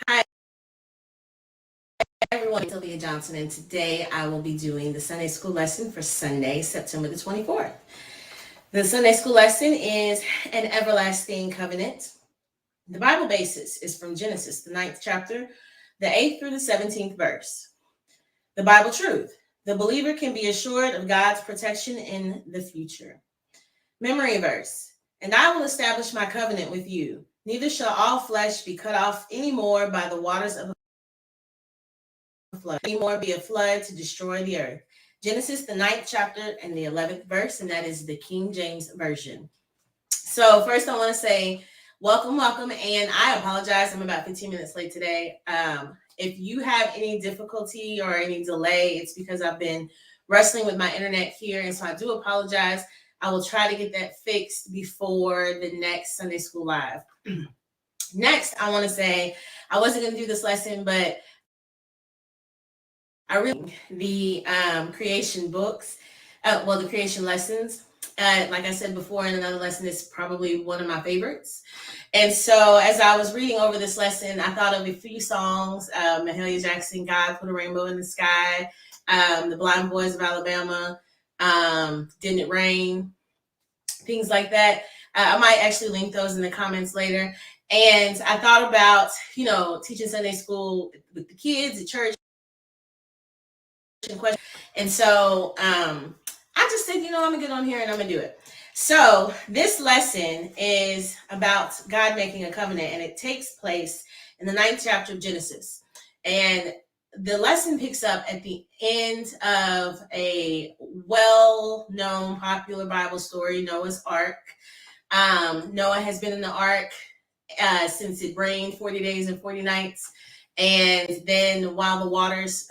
Hi everyone, it's Sylvia Johnson, and today I will be doing the Sunday School lesson for Sunday, September the 24th. The Sunday School lesson is an everlasting covenant. The Bible basis is from Genesis, the 9th chapter, the 8th through the 17th verse. The Bible truth: the believer can be assured of God's protection in the future. Memory verse: and I will establish my covenant with you. Neither shall all flesh be cut off anymore by the waters of flood, anymore be a flood to destroy the earth. Genesis, the 9th chapter and the 11th verse, and that is the King James Version. So first I want to say welcome, and I apologize. I'm about 15 minutes late today. If you have any difficulty or any delay, it's because I've been wrestling with my internet here, and so I do apologize. I will try to get that fixed before the next Sunday School Live. Next, I want to say I wasn't going to do this lesson, but I read the creation books, the creation lessons. Like I said before in another lesson, it's probably one of my favorites. And so as I was reading over this lesson, I thought of a few songs. Mahalia Jackson, God Put a Rainbow in the Sky, The Blind Boys of Alabama, Didn't It Rain, things like that. I might actually link those in the comments later. And I thought about, teaching Sunday school with the kids at church. And so I just said, I'm gonna get on here and I'm gonna do it. So this lesson is about God making a covenant, and it takes place in the 9th chapter of Genesis. And the lesson picks up at the end of a well-known popular Bible story, Noah's Ark. Noah has been in the ark since it rained 40 days and 40 nights. And then while the waters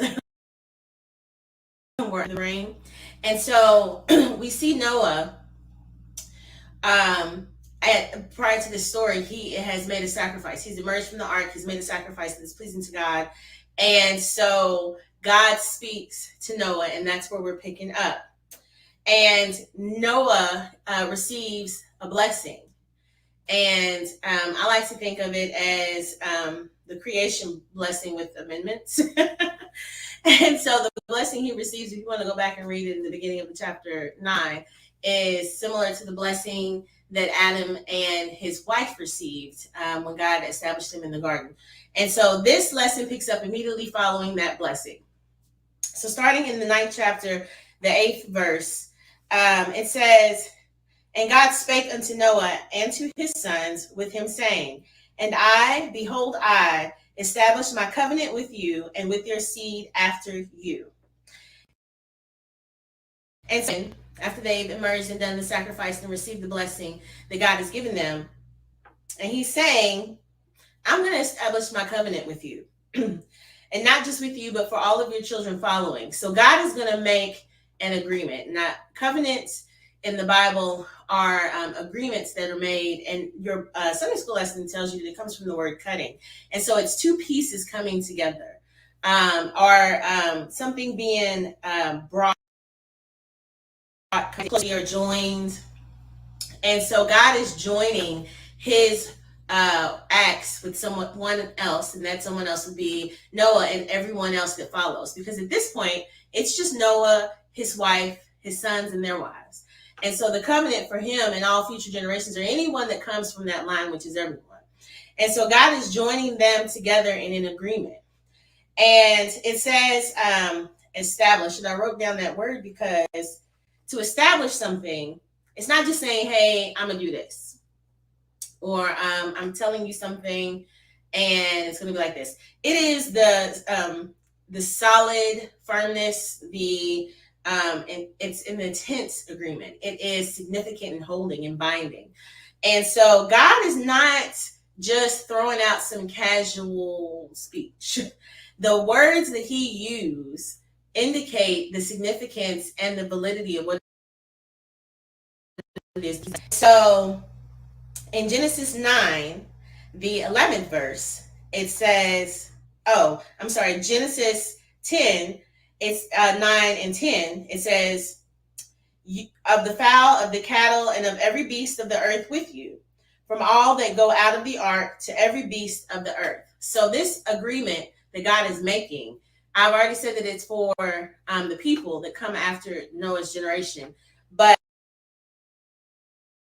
were in the rain. And so we see Noah, prior to this story, he has made a sacrifice. He's emerged from the ark. He's made a sacrifice that's pleasing to God. And so God speaks to Noah, and that's where we're picking up. And Noah receives a blessing. And I like to think of it as the creation blessing with amendments. And so the blessing he receives, if you want to go back and read it in the beginning of the chapter 9, is similar to the blessing that Adam and his wife received when God established him in the garden. And so this lesson picks up immediately following that blessing. So starting in the 9th chapter, the 8th verse, it says, and God spake unto Noah and to his sons with him, saying, and I, behold, I establish my covenant with you and with your seed after you. And so after they've emerged and done the sacrifice and received the blessing that God has given them, and he's saying, I'm going to establish my covenant with you. And not just with you, but for all of your children following. So God is going to make an agreement. Now, covenants in the Bible are agreements that are made, and your Sunday school lesson tells you that it comes from the word cutting. And so it's two pieces coming together, or something being brought closely or joined. And so God is joining his acts with someone else, and that someone else would be Noah and everyone else that follows. Because at this point, it's just Noah, his wife, his sons, and their wives. And so the covenant for him and all future generations, or anyone that comes from that line, which is everyone. And so God is joining them together in an agreement. And it says establish. And I wrote down that word because to establish something, it's not just saying, hey, I'm going to do this. Or I'm telling you something and it's going to be like this. It is the solid firmness, and it's an intense agreement. It is significant and holding and binding. And so God is not just throwing out some casual speech. The words that he used indicate the significance and the validity of what it is. So in Genesis 9, the 11th verse, it says, Genesis 10, it's 9 and 10, it says, of the fowl, of the cattle, and of every beast of the earth with you. from all that go out of the ark to every beast of the earth. So this agreement that God is making, I've already said that it's for the people that come after Noah's generation, but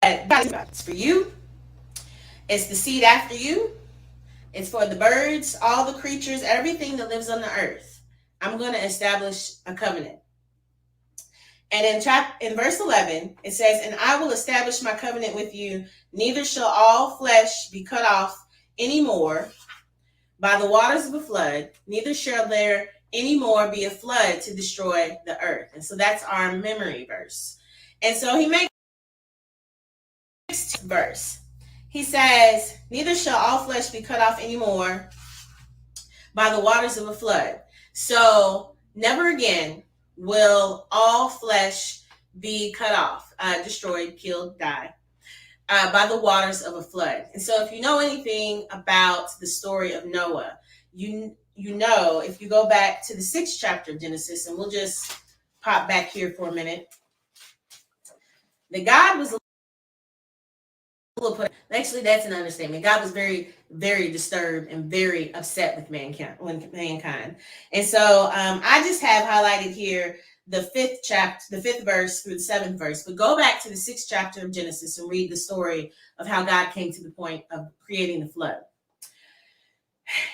it's for you, it's the seed after you, it's for the birds, all the creatures, everything that lives on the earth. I'm going to establish a covenant. And in verse 11, it says, "And I will establish my covenant with you, neither shall all flesh be cut off any more by the waters of a flood, neither shall there any more be a flood to destroy the earth." And so that's our memory verse. And so he makes verse. He says, "Neither shall all flesh be cut off any more by the waters of a flood." So never again will all flesh be cut off, destroyed, killed, die by the waters of a flood. And so if you know anything about the story of Noah, you know, if you go back to the 6th chapter of Genesis, and we'll just pop back here for a minute, that God was actually, that's an understatement. God was very, very disturbed and very upset with mankind. And so I just have highlighted here the 5th chapter, the 5th verse through the 7th verse. But go back to the 6th chapter of Genesis and read the story of how God came to the point of creating the flood.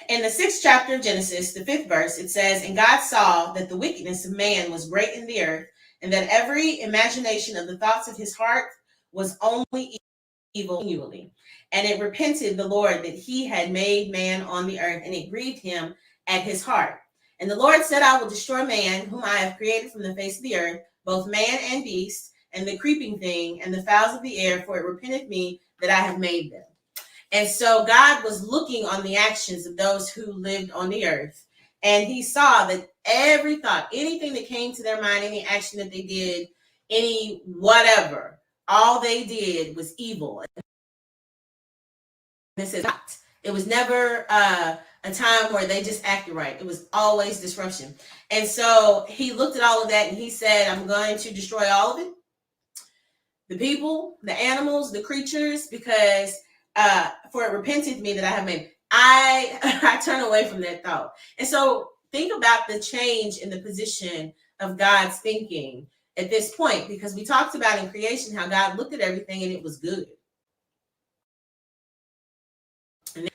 In the 6th chapter of Genesis, the 5th verse, it says, "And God saw that the wickedness of man was great in the earth, and that every imagination of the thoughts of his heart was only evil continually. And it repented the Lord that he had made man on the earth, and it grieved him at his heart. And the Lord said, I will destroy man, whom I have created from the face of the earth, both man and beast, and the creeping thing, and the fowls of the air, for it repenteth me that I have made them." And so God was looking on the actions of those who lived on the earth, and he saw that every thought, anything that came to their mind, any action that they did, any whatever, all they did was evil. This is not. It was never a time where they just acted right. It was always disruption. And so he looked at all of that and he said, I'm going to destroy all of it. The people, the animals, the creatures, because for it repenteth me that I have made. I turn away from that thought. And so think about the change in the position of God's thinking at this point, because we talked about in creation how God looked at everything and it was good. And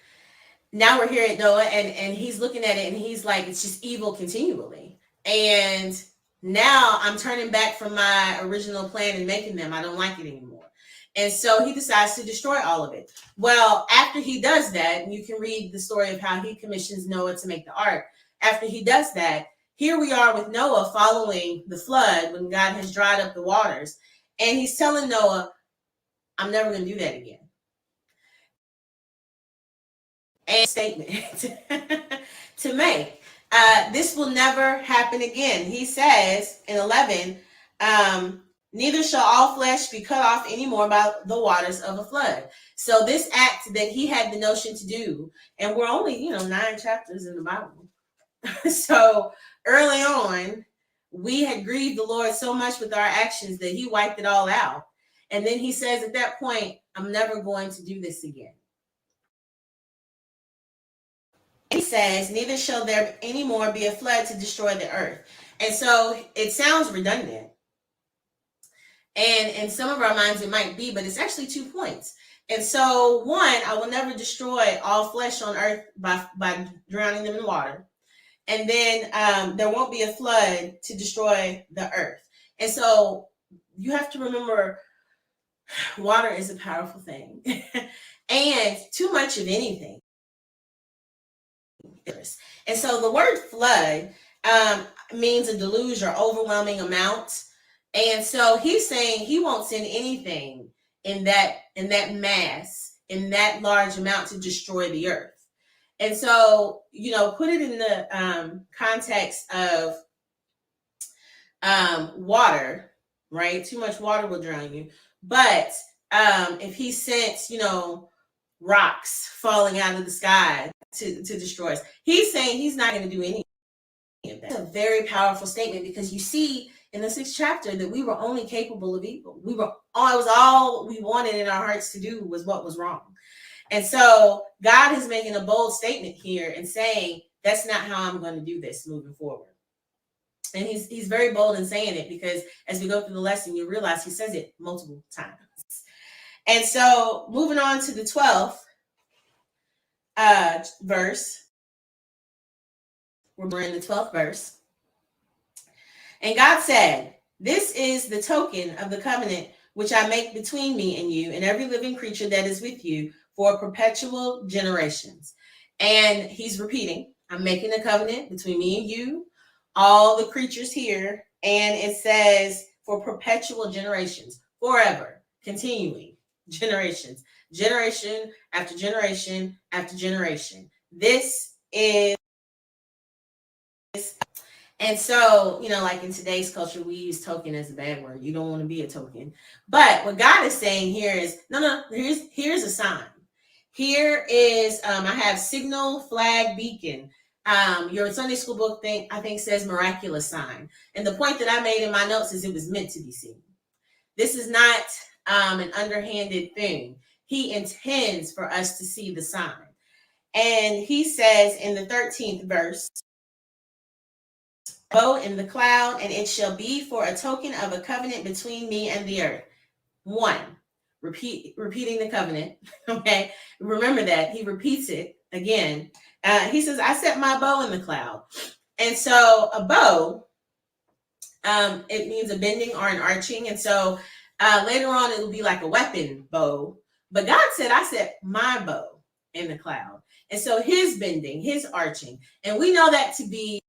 now we're here at Noah, and he's looking at it and he's like, it's just evil continually. And now I'm turning back from my original plan and making them. I don't like it anymore. And so he decides to destroy all of it. Well, after he does that, and you can read the story of how he commissions Noah to make the ark. After he does that, here we are with Noah following the flood when God has dried up the waters. And he's telling Noah, I'm never going to do that again. And statement to make. This will never happen again. He says in 11, neither shall all flesh be cut off anymore by the waters of a flood. So this act that he had the notion to do, and we're only, 9 chapters in the Bible. So early on, we had grieved the Lord so much with our actions that he wiped it all out. And then he says at that point, I'm never going to do this again. He says, neither shall there any more be a flood to destroy the earth. And so it sounds redundant. And in some of our minds it might be, but it's actually 2 points. And so one, I will never destroy all flesh on earth by drowning them in water. And then there won't be a flood to destroy the earth. And so you have to remember, water is a powerful thing. And too much of anything. And so the word flood means a deluge or overwhelming amount. And so he's saying he won't send anything in that mass, in that large amount to destroy the earth. And so, put it in the context of water, right? Too much water will drown you. But if he sent, rocks falling out of the sky to destroy us, he's saying he's not going to do any of that. It's a very powerful statement, because you see in the 6th chapter that we were only capable of evil. It was all we wanted in our hearts to do was what was wrong. And so God is making a bold statement here and saying, that's not how I'm going to do this moving forward. And he's very bold in saying it, because as we go through the lesson, you realize he says it multiple times. And so moving on to the 12th verse, we're in the 12th verse. And God said, this is the token of the covenant which I make between me and you and every living creature that is with you for perpetual generations. And he's repeating, I'm making a covenant between me and you, all the creatures here. And it says for perpetual generations, forever, continuing generations, generation after generation after generation. This is, and so, like in today's culture, we use token as a bad word. You don't want to be a token. But what God is saying here is, no, here's a sign. Here is, I have signal, flag, beacon. Your Sunday school book I think says miraculous sign. And the point that I made in my notes is it was meant to be seen. This is not an underhanded thing. He intends for us to see the sign. And he says in the 13th verse, bow in the cloud, and it shall be for a token of a covenant between me and the earth. 1, repeating the covenant. Okay, remember that he repeats it again. He says, I set my bow in the cloud. And so a bow, it means a bending or an arching. And so later on, it'll be like a weapon bow. But God said, I set my bow in the cloud. And so his bending, his arching. And we know that to be,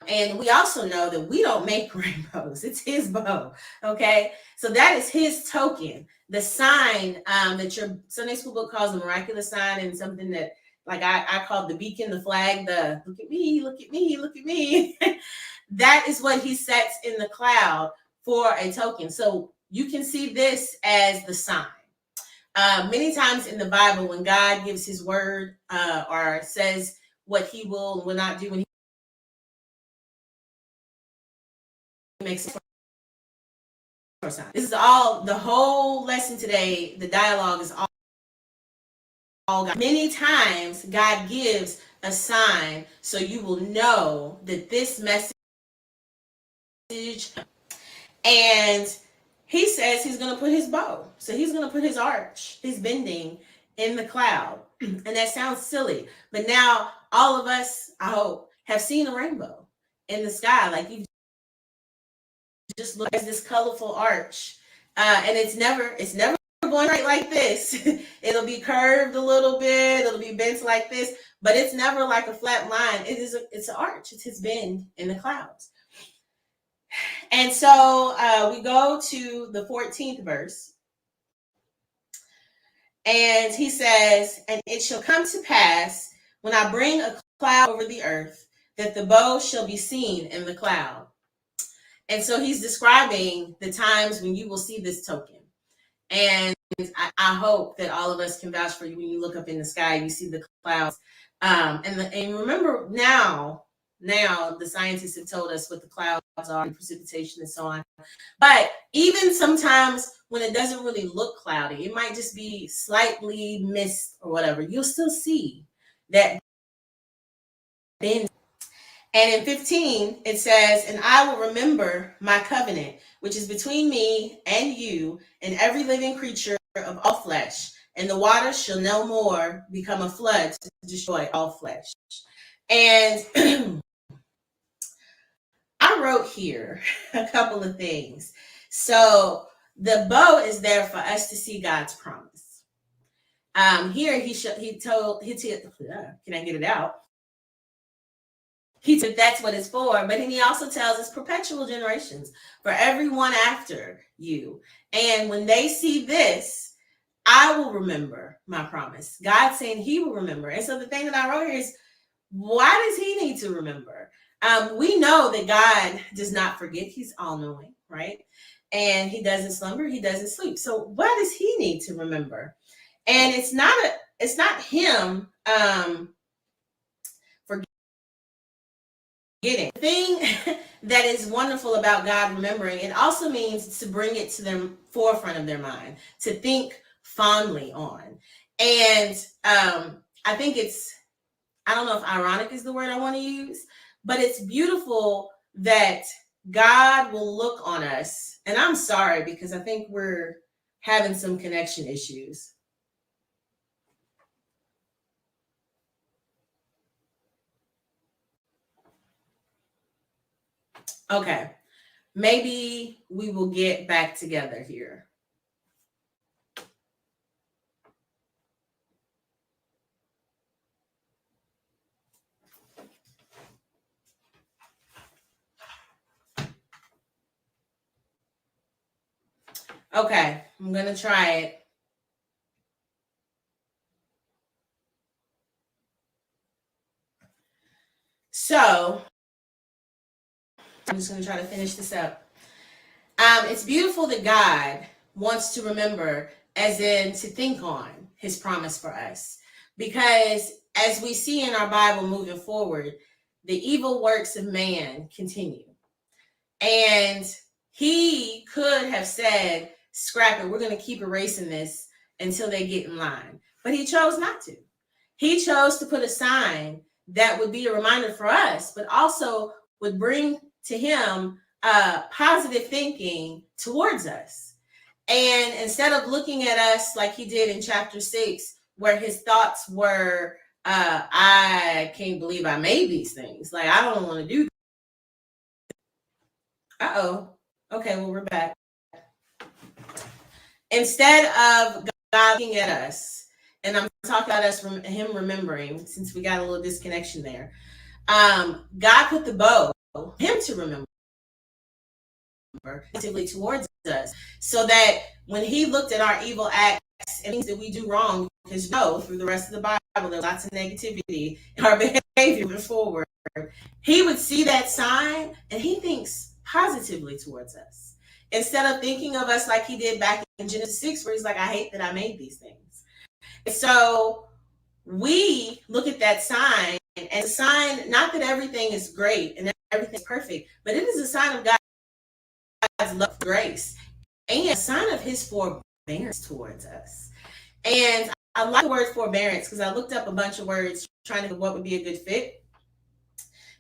and we also know that we don't make rainbows. It's his bow. Okay. So that is his token, the sign that your Sunday school book calls a miraculous sign, and something that, like I called the beacon, the flag, the look at me, look at me, look at me. That is what he sets in the cloud for a token. So you can see this as the sign. Many times in the Bible, when God gives his word or says what he will and will not do, when he makes it. This is all, the whole lesson today, the dialogue is all God. Many times God gives a sign so you will know that this message, and he says he's going to put his bow. So he's going to put his arch, his bending in the cloud. And that sounds silly, but now all of us, I hope, have seen a rainbow in the sky. Like you just look at this colorful arch, and it's never going right like this. It'll be curved a little bit, it'll be bent like this, but it's never like a flat line. It's an arch. It's his bend in the clouds. And so we go to the 14th verse, and he says, and it shall come to pass when I bring a cloud over the earth that the bow shall be seen in the cloud. And so he's describing the times when you will see this token. And I hope that all of us can vouch for you when you look up in the sky, you see the clouds. And remember now the scientists have told us what the clouds are, and precipitation and so on. But even sometimes when it doesn't really look cloudy, it might just be slightly mist or whatever, you'll still see that bend. And in 15, it says, and I will remember my covenant, which is between me and you and every living creature of all flesh. And the waters shall no more become a flood to destroy all flesh. And I wrote here a couple of things. So the bow is there for us to see God's promise. Here can I get it out? He said that's what it's for, but then he also tells us perpetual generations for everyone after you. And when they see this, I will remember my promise. God saying he will remember. And so the thing that I wrote here is, why does he need to remember? We know that God does not forget. He's all-knowing, right? And he doesn't slumber. He doesn't sleep. So why does he need to remember? And it's not him The thing that is wonderful about God remembering, it also means to bring it to the forefront of their mind, to think fondly on. And I think I don't know if ironic is the word I want to use, but it's beautiful that God will look on us. And I'm sorry because I think we're having some connection issues. Okay. Maybe we will get back together here. Okay, I'm going to try it. So, I'm just going to try to finish this up. It's beautiful that God wants to remember, as in to think on his promise for us. Because as we see in our Bible moving forward, the evil works of man continue. And he could have said, scrap it, we're going to keep erasing this until they get in line. But he chose not to. He chose to put a sign that would be a reminder for us, but also would bring to him positive thinking towards us. And instead of looking at us like he did in chapter 6, where his thoughts were, I can't believe I made these things. Like, I don't want to do that. Uh-oh. Okay, well, we're back. Instead of God looking at us, and I'm talking about us from him remembering, since we got a little disconnection there. God put the bow, him to remember towards us, so that when he looked at our evil acts and things that we do wrong, because through the rest of the Bible, there's lots of negativity in our behavior moving forward, he would see that sign and he thinks positively towards us. Instead of thinking of us like he did back in Genesis 6, where he's like, I hate that I made these things. And so we look at that sign, and a sign, not that everything is great and everything is perfect, but it is a sign of God's love, grace, and a sign of his forbearance towards us. And I like the word forbearance because I looked up a bunch of words trying to think of what would be a good fit.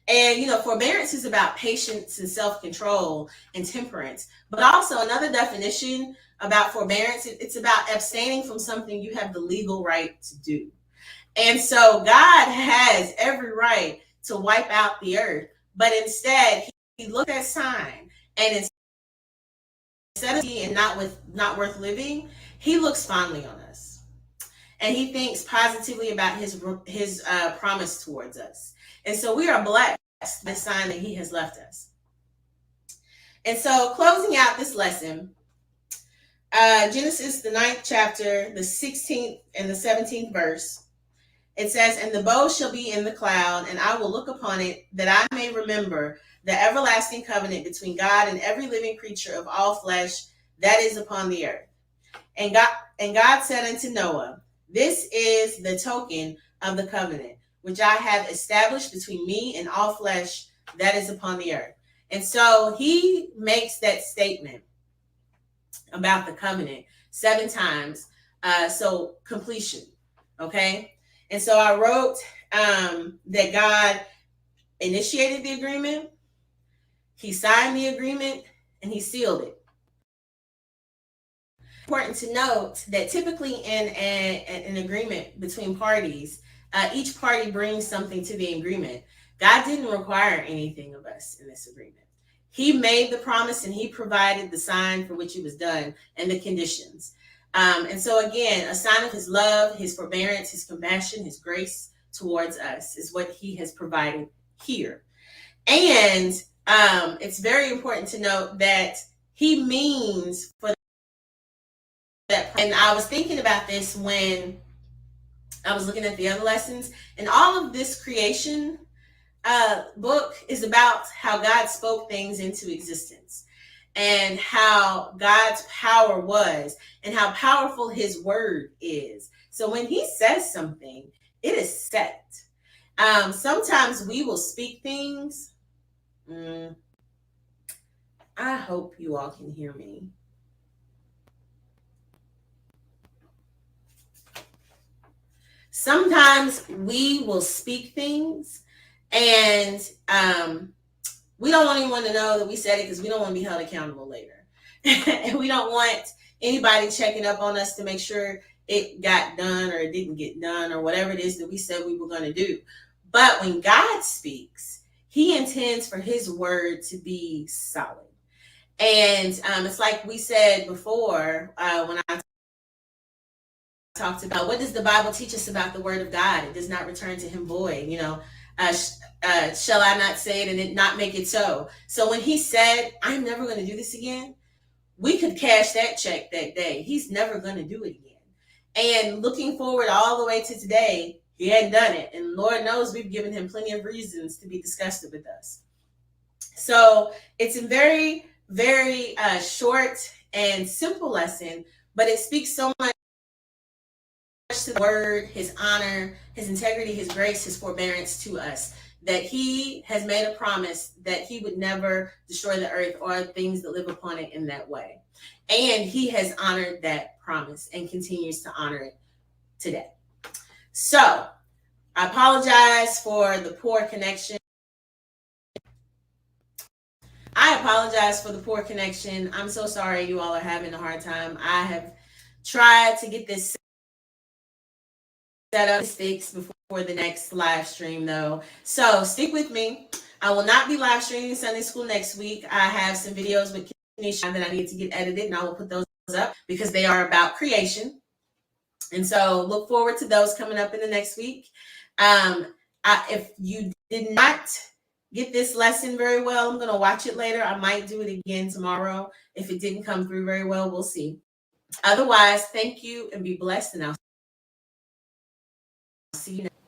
And, forbearance is about patience and self-control and temperance. But also another definition about forbearance, it's about abstaining from something you have the legal right to do. And so God has every right to wipe out the earth. But instead, he looked at sign, and instead of being not worth living, he looks fondly on us. And he thinks positively about his promise towards us. And so we are blessed by the sign that he has left us. And so closing out this lesson, Genesis, the 9th chapter, the 16th and the 17th verse, it says, and the bow shall be in the cloud, and I will look upon it, that I may remember the everlasting covenant between God and every living creature of all flesh that is upon the earth. And God said unto Noah, this is the token of the covenant, which I have established between me and all flesh that is upon the earth. And so he makes that statement about the covenant 7 times. So completion. Okay. And so I wrote that God initiated the agreement, he signed the agreement, and he sealed it. Important to note that typically in an agreement between parties, each party brings something to the agreement. God didn't require anything of us in this agreement. He made the promise and he provided the sign for which it was done and the conditions. And so again, a sign of his love, his forbearance, his compassion, his grace towards us is what he has provided here. And it's very important to note that he means for that. And I was thinking about this when I was looking at the other lessons, and all of this creation book is about how God spoke things into existence and how God's power was and how powerful his word is. So when he says something, it is set. Sometimes we will speak things I hope you all can hear me. Sometimes we will speak things and we don't want anyone to know that we said it because we don't want to be held accountable later. And we don't want anybody checking up on us to make sure it got done or it didn't get done or whatever it is that we said we were going to do. But when God speaks, he intends for his word to be solid. And it's like we said before when I talked about what does the Bible teach us about the word of God? It does not return to him void. Shall I not say it and it not make it so? So when he said, I'm never going to do this again, we could cash that check that day. He's never going to do it again. And looking forward all the way to today, he hadn't done it. And Lord knows we've given him plenty of reasons to be disgusted with us. So it's a very, very short and simple lesson, but it speaks so much to the word, his honor, his integrity, his grace, his forbearance to us, that he has made a promise that he would never destroy the earth or things that live upon it in that way. And he has honored that promise and continues to honor it today. So I apologize for the poor connection. I'm so sorry you all are having a hard time. I have tried to get this set up fixed before the next live stream though. So stick with me. I will not be live streaming Sunday school next week. I have some videos with Kenisha that I need to get edited, and I will put those up because they are about creation. And so look forward to those coming up in the next week. If you did not get this lesson very well, I'm going to watch it later. I might do it again tomorrow. If it didn't come through very well, we'll see. Otherwise, thank you and be blessed. And I'll see you next.